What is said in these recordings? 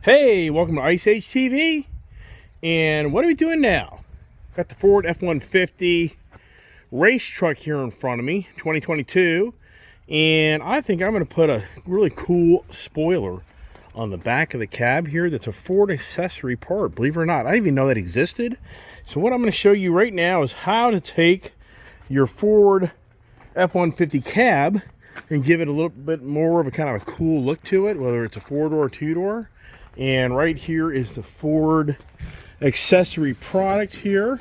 Hey, welcome to Ice Age TV. And what are we doing now? Got the Ford F-150 race truck here in front of me, 2022. And I think I'm going to put a really cool spoiler on the back of the cab here that's a Ford accessory part, believe it or not. I didn't even know that existed. So what I'm going to show you right now is how to take your Ford F-150 cab and give it a little bit more of a kind of a cool look to it, whether it's a four-door or two-door. And right here is the Ford accessory product here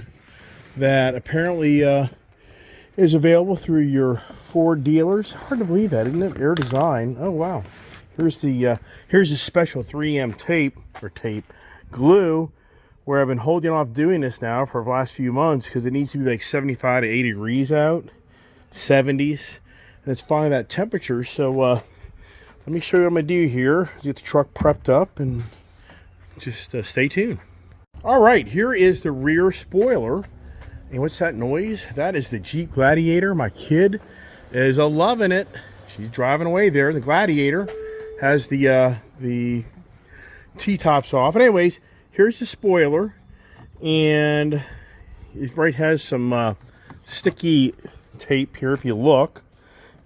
that apparently is available through your Ford dealers. Hard to believe that, isn't it? Air Design. Oh wow. Here's the special 3M tape glue, where I've been holding off doing this now for the last few months because it needs to be like 75 to 80 degrees out, 70s, and it's finally that temperature. So let me show you what I'm going to do here. Get the truck prepped up and just stay tuned. All right, here is the rear spoiler. And what's that noise? That is the Jeep Gladiator. My kid is loving it. She's driving away there. The Gladiator has the T-tops off. But anyways, here's the spoiler. And it has some sticky tape here if you look.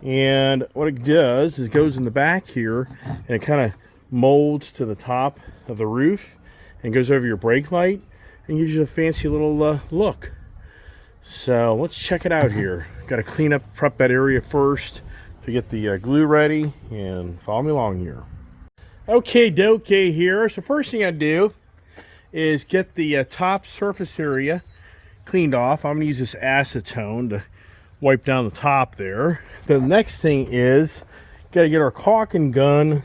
And what it does is it goes in the back here and it kind of molds to the top of the roof and goes over your brake light and gives you a fancy little look. So let's check it out here. Got to clean up, prep that area first to get the glue ready, and follow me along here. Okay, dokie here. So first thing I do is get the top surface area cleaned off. I'm going to use this acetone to wipe down the top there. The next thing is got to get our caulking gun.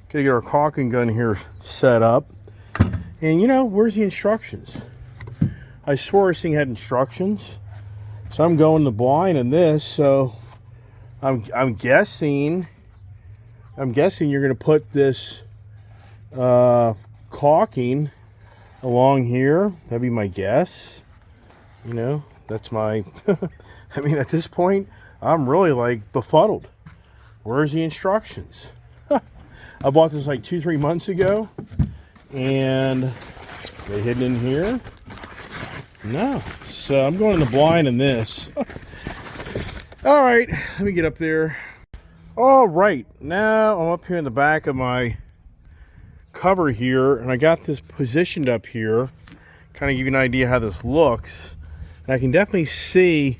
Got to get our caulking gun here set up. And you know, where's the instructions? I swore this thing had instructions. So I'm going the blind in this. So I'm guessing you're going to put this caulking along here. That'd be my guess. You know, that's my. I mean, at this point, I'm really like befuddled. Where's the instructions? I bought this like 2-3 months ago, and they hidden in here. No, so I'm going in the blind in this. All right, let me get up there. All right, now I'm up here in the back of my cover here, and I got this positioned up here, kind of give you an idea how this looks. And I can definitely see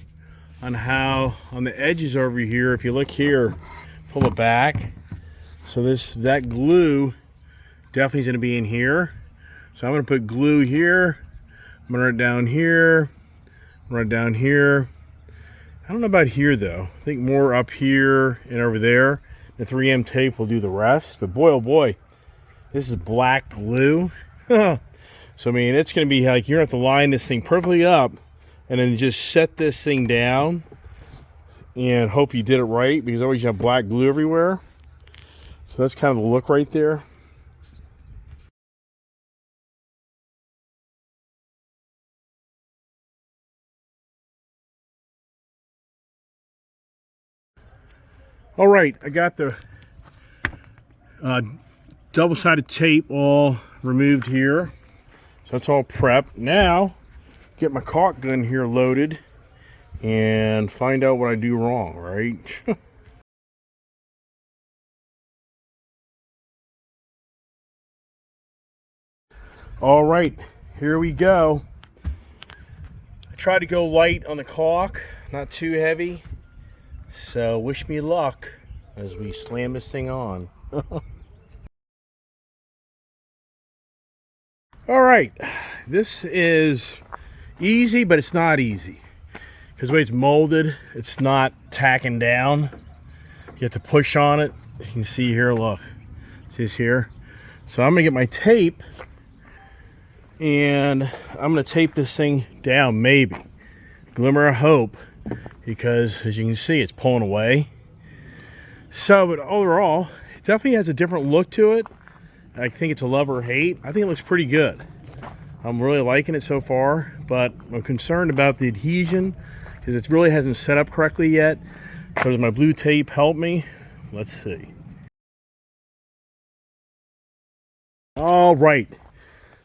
on the edges over here, if you look here, pull it back. So that glue definitely is going to be in here. So I'm going to put glue here. I'm going to run it down here. Run it down here. I don't know about here though. I think more up here and over there. The 3M tape will do the rest. But boy, oh boy, this is black glue. So I mean, it's going to be like you're going to have to line this thing perfectly up and then just set this thing down and hope you did it right, because always you have black glue everywhere. So that's kind of the look right there. All right, I got the double-sided tape all removed here. So it's all prepped. Now, get my caulk gun here loaded and find out what I do wrong, right? All right, here we go. I tried to go light on the caulk, not too heavy. So wish me luck as we slam this thing on. All right, this is easy, but it's not easy. Because the way it's molded, it's not tacking down. You have to push on it. You can see here, look. See this here? So I'm gonna get my tape and I'm gonna tape this thing down, maybe. Glimmer of hope, because as you can see, it's pulling away. So, but overall, it definitely has a different look to it. I think it's a love or hate. I think it looks pretty good. I'm really liking it so far, but I'm concerned about the adhesion because it really hasn't set up correctly yet. So does my blue tape help me? Let's see. All right,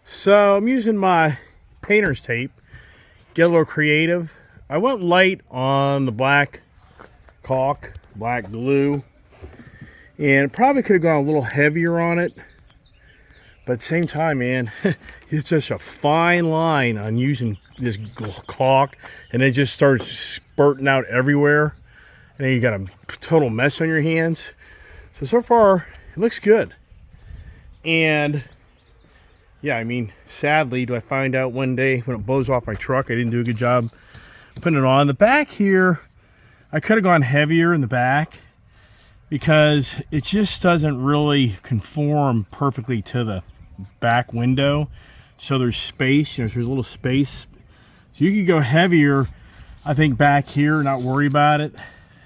so I'm using my painter's tape. Get a little creative. I went light on the black caulk, black glue, and probably could have gone a little heavier on it. But at the same time, man, it's just a fine line on using this caulk, and it just starts spurting out everywhere. And then you got a total mess on your hands. So far, it looks good. And yeah, I mean, sadly, do I find out one day when it blows off my truck, I didn't do a good job putting it on. The back here, I could have gone heavier in the back because it just doesn't really conform perfectly to the back window. So there's space, there's a little space. So you could go heavier, I think, back here, not worry about it.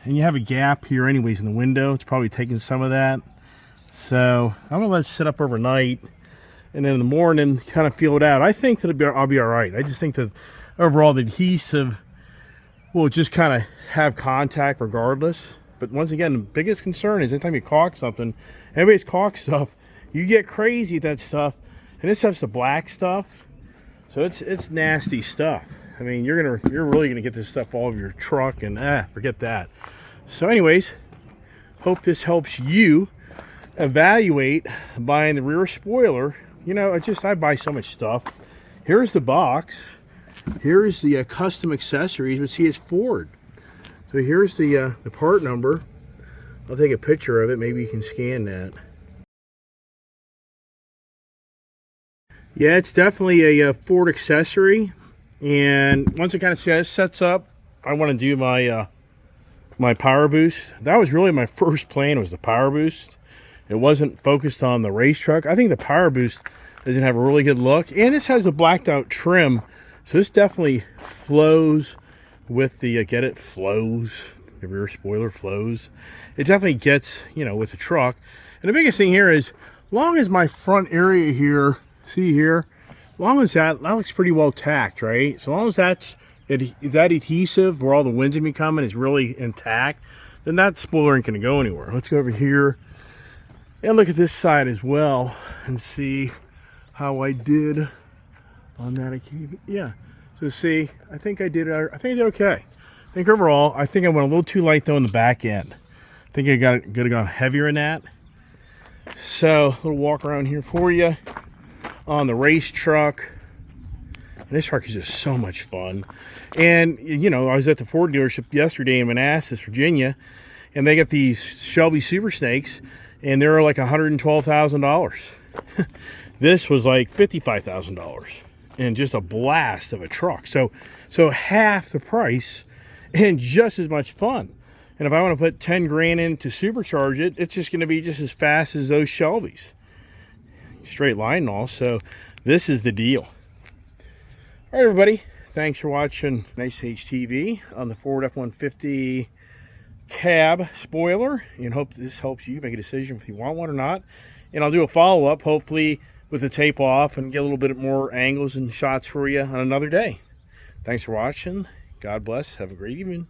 And you have a gap here anyways in the window. It's probably taking some of that. So I'm gonna let it sit up overnight, and then in the morning kind of feel it out. I think that I'll be all right. I just think that overall the adhesive will just kind of have contact regardless. But once again, the biggest concern is anytime you caulk something, everybody's caulk stuff, you get crazy at that stuff, and this has the black stuff, so it's nasty stuff. I mean, you're really gonna get this stuff all over your truck, and forget that. So anyways, hope this helps you evaluate buying the rear spoiler. You know, I buy so much stuff. Here's the box. Here's the custom accessories, but see, it's Ford. So here's the part number. I'll take a picture of it. Maybe you can scan that. Yeah, it's definitely a Ford accessory. And once it kind of sets up, I want to do my my power boost. That was really my first plan, was the power boost. It wasn't focused on the race truck. I think the power boost doesn't have a really good look, and this has the blacked out trim, so this definitely flows with the get it, flows, the rear spoiler flows. It definitely gets, with the truck. And the biggest thing here is, long as my front area here, see here, long as that looks pretty well tacked, right? So long as that adhesive where all the wind's gonna be coming is really intact, then that spoiler ain't gonna go anywhere. Let's go over here and look at this side as well and see how I did on that. Yeah. So see, I think I did okay. I think overall, I think I went a little too light though in the back end. I think I could have gone heavier in that. So a little walk around here for you on the race truck. And this truck is just so much fun. And I was at the Ford dealership yesterday in Manassas, Virginia, and they got these Shelby Super Snakes, and they're like $112,000. This was like $55,000, and just a blast of a truck. So half the price and just as much fun. And if I want to put 10 grand in to supercharge it, it's just going to be just as fast as those Shelbys. Straight line and all. So this is the deal. All right, everybody. Thanks for watching Nice HTV on the Ford F-150 Cab Spoiler, and hope this helps you make a decision if you want one or not. And I'll do a follow-up, hopefully with the tape off, and get a little bit more angles and shots for you on another day. Thanks for watching. God bless. Have a great evening.